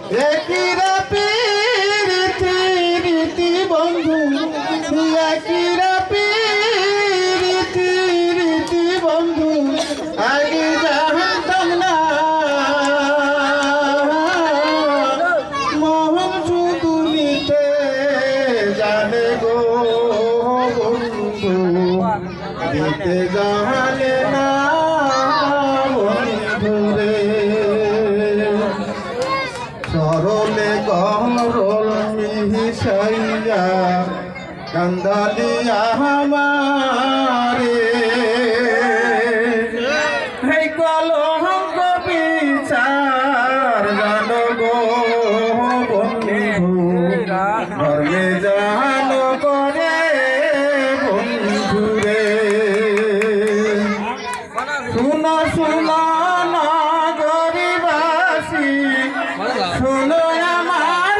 একিরা প্রীতি রীতি বন্ধু একিরা প্রীতি রীতি বন্ধু আগে জানতাম না মোহন শুধু নিতে জানে গো বন্ধু দিতে জানে না বন্ধুরে সরলে গরল মিহিসাইয়া কান্দালিয়া আমারে হে কলঙ্ক বিচার জানো গো বন্ধু ধর্মে জানো করে বন্ধুরে শুনো শুনো নগরীবাসী শুনো আমার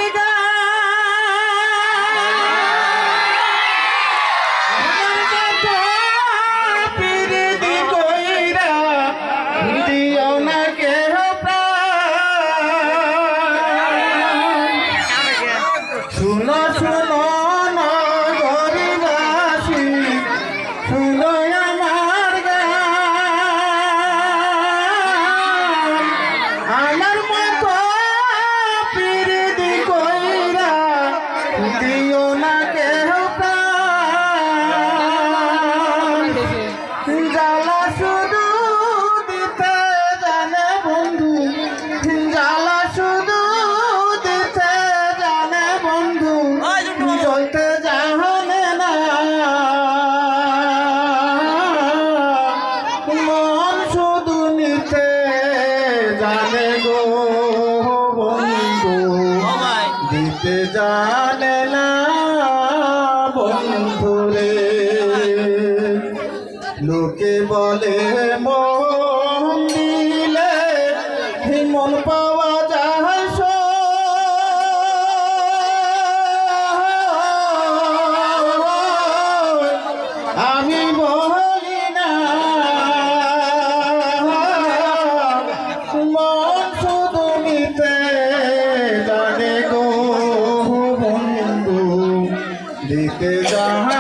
প্রীতি কইরা দিও না কেহ শুনো শুনো নগরীবাসী শুনো আমার গান আমার মতো প্রীতি কইরা দিও না কেহ প্রাণ জ্বালা শুধু দিতে জানে বন্ধু জ্বালা শুধু দিতে জানে বন্ধু জ্বলতে জানে না মন শুধু নিতে জানে গো বন্ধু দিতে জানে না বন্ধুরে লোকে বলে মন দিলে মন পাওয়া যায় আমি বলি না মন শুধু নিতে জানে গো বন্ধু দিতে জানে